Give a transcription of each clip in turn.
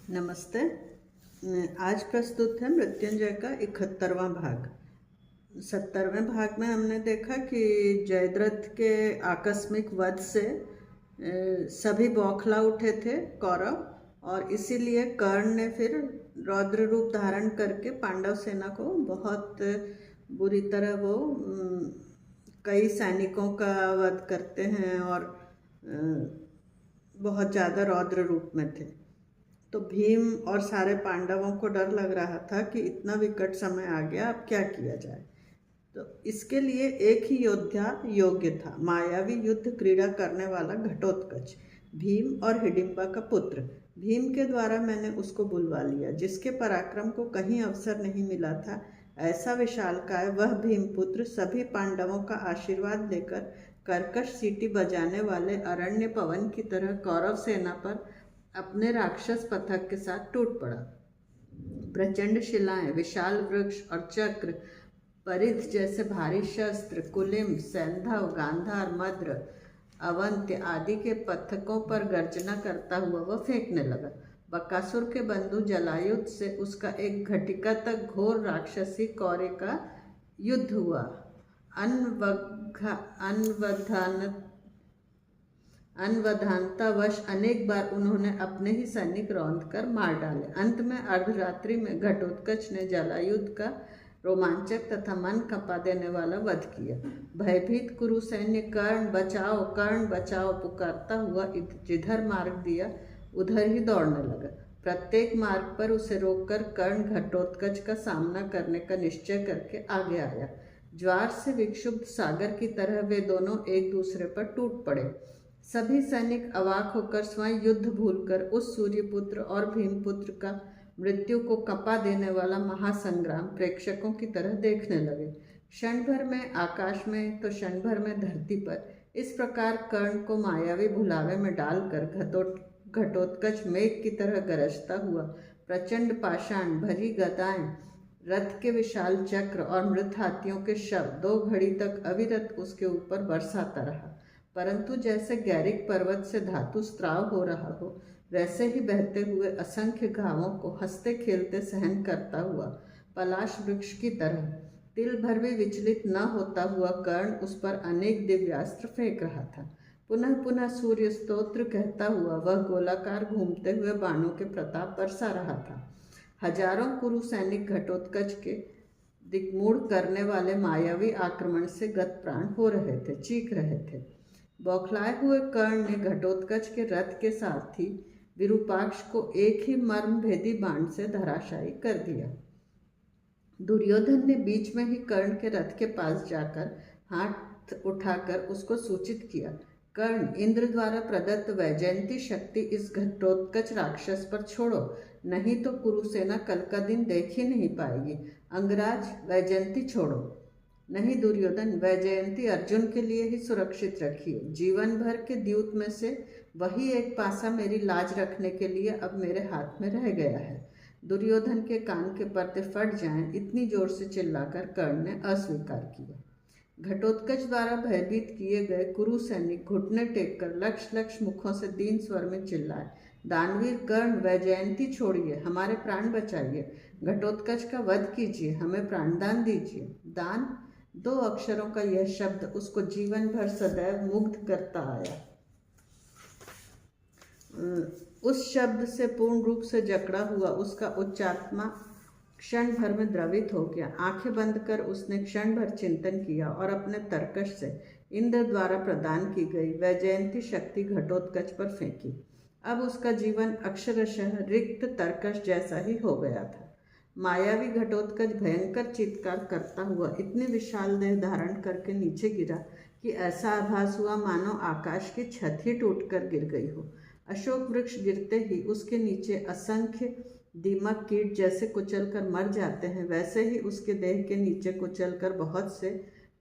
नमस्ते। आज प्रस्तुत है मृत्युंजय का 71वां भाग। 70वें भाग में हमने देखा कि जयद्रथ के आकस्मिक वध से सभी बौखला उठे थे कौरव, और इसीलिए कर्ण ने फिर रौद्र रूप धारण करके पांडव सेना को बहुत बुरी तरह कई सैनिकों का वध करते हैं और बहुत ज़्यादा रौद्र रूप में थे। तो भीम और सारे पांडवों को डर लग रहा था कि इतना विकट समय आ गया, अब क्या किया जाए। तो इसके लिए एक ही योद्धा योग्य था, मायावी युद्ध क्रीड़ा करने वाला घटोत्कच, भीम और हिडिंबा का पुत्र। भीम के द्वारा मैंने उसको बुलवा लिया, जिसके पराक्रम को कहीं अवसर नहीं मिला था। ऐसा विशालकाय वह भीमपुत्र सभी पांडवों का आशीर्वाद लेकर कर्कश सीटी बजाने वाले अरण्य पवन की तरह कौरव सेना पर अपने राक्षस पथक के साथ टूट पड़ा। प्रचंड शिलाएं, विशाल वृक्ष और चक्र, परिध जैसे भारी शस्त्र, कुलिम, सैंधव, गांधार, मद्र, अवंत्य आदि के पथकों पर गर्जना करता हुआ वह फेंकने लगा। बकासुर के बंधु जलायुध से उसका एक घटिका तक घोर राक्षसी कौरे का युद्ध हुआ। अनवधानतावश अनेक बार उन्होंने अपने ही सैनिक रौंद कर मार डाले। अंत में अर्धरात्रि में घटोत्कच ने जलायुध का रोमांचक तथा मन कंपा देने वाला वध किया। भयभीत कुरु सैन्य कर्ण बचाओ पुकारता हुआ जिधर मार्ग दिया उधर ही दौड़ने लगा। प्रत्येक मार्ग पर उसे रोककर कर्ण घटोत्कच का सामना करने का निश्चय करके आगे आया। ज्वार से विक्षुब्ध सागर की तरह वे दोनों एक दूसरे पर टूट पड़े। सभी सैनिक अवाक होकर स्वयं युद्ध भूलकर उस सूर्यपुत्र और भीमपुत्र का मृत्यु को कपा देने वाला महासंग्राम प्रेक्षकों की तरह देखने लगे। क्षण भर में आकाश में तो क्षण भर में धरती पर इस प्रकार कर्ण को मायावी भुलावे में डालकर घटोत्कच मेघ की तरह गरजता हुआ प्रचंड पाषाण भरी गदाएं, रथ के विशाल चक्र और मृत हाथियों के शव 2 घड़ी तक अविरत उसके ऊपर बरसाता रहा। परंतु जैसे गैरिक पर्वत से धातु स्त्राव हो रहा हो, वैसे ही बहते हुए असंख्य घावों को हंसते खेलते सहन करता हुआ पलाश वृक्ष की तरह तिल भर भी विचलित न होता हुआ कर्ण उस पर अनेक दिव्यास्त्र फेंक रहा था। पुनः पुनः सूर्य स्तोत्र कहता हुआ वह गोलाकार घूमते हुए बाणों के प्रताप बरसा रहा था। हजारों कुरु सैनिक घटोत्कच के दिग्मूढ़ करने वाले मायावी आक्रमण से गत प्राण हो रहे थे, चीख रहे थे। बौखलाए हुए कर्ण ने घटोत्कच के रथ के सारथी विरूपाक्ष को एक ही मर्म भेदी बाण से धराशायी कर दिया। दुर्योधन ने बीच में ही कर्ण के रथ के पास जाकर हाथ उठाकर उसको सूचित किया, कर्ण, इंद्र द्वारा प्रदत्त वैजयंती शक्ति इस घटोत्कच राक्षस पर छोड़ो, नहीं तो कुरुसेना कल का दिन देख ही नहीं पाएगी। अंगराज, वैजयंती छोड़ो। नहीं दुर्योधन, वैजयंती अर्जुन के लिए ही सुरक्षित रखिए। जीवन भर के द्यूत में से वही एक पासा मेरी लाज रखने के लिए अब मेरे हाथ में रह गया है। दुर्योधन के कान के पर्दे फट जाएं, इतनी जोर से चिल्लाकर कर्ण ने अस्वीकार किया। घटोत्कच द्वारा भयभीत किए गए कुरु सैनिक घुटने टेककर लक्ष मुखों से दीन स्वर में चिल्लाए, दानवीर कर्ण, वैजयंती छोड़िए, हमारे प्राण बचाइए, घटोत्कच का वध कीजिए, हमें प्राणदान दीजिए। दान, 2 अक्षरों का यह शब्द उसको जीवन भर सदैव मुग्ध करता आया। उस शब्द से पूर्ण रूप से जकड़ा हुआ उसका उच्चात्मा क्षण भर में द्रवित हो गया। आंखें बंद कर उसने क्षण भर चिंतन किया और अपने तर्कश से इंद्र द्वारा प्रदान की गई वैजयंती शक्ति घटोत्कच पर फेंकी। अब उसका जीवन अक्षरशः रिक्त तर्कश जैसा ही हो गया था। मायावी घटोत्कच भयंकर चित्कार करता हुआ इतनी विशाल देह धारण करके नीचे गिरा कि ऐसा आभास हुआ मानो आकाश की छत ही टूटकर गिर गई हो। अशोक वृक्ष गिरते ही उसके नीचे असंख्य दीमक कीट जैसे कुचलकर मर जाते हैं, वैसे ही उसके देह के नीचे कुचलकर बहुत से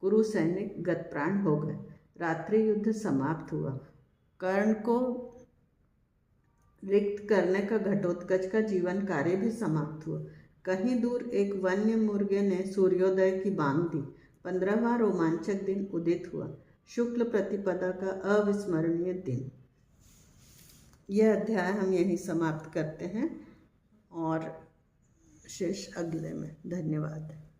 कुरु सैनिक गतप्राण हो गए। रात्रि युद्ध समाप्त हुआ। कर्ण को रिक्त करने का घटोत्कच का जीवन कार्य भी समाप्त हुआ। कहीं दूर एक वन्य मुर्गे ने सूर्योदय की बांग दी। 15वां रोमांचक दिन उदित हुआ। शुक्ल प्रतिपदा का अविस्मरणीय दिन। यह अध्याय हम यहीं समाप्त करते हैं। और शेष अगले में। धन्यवाद।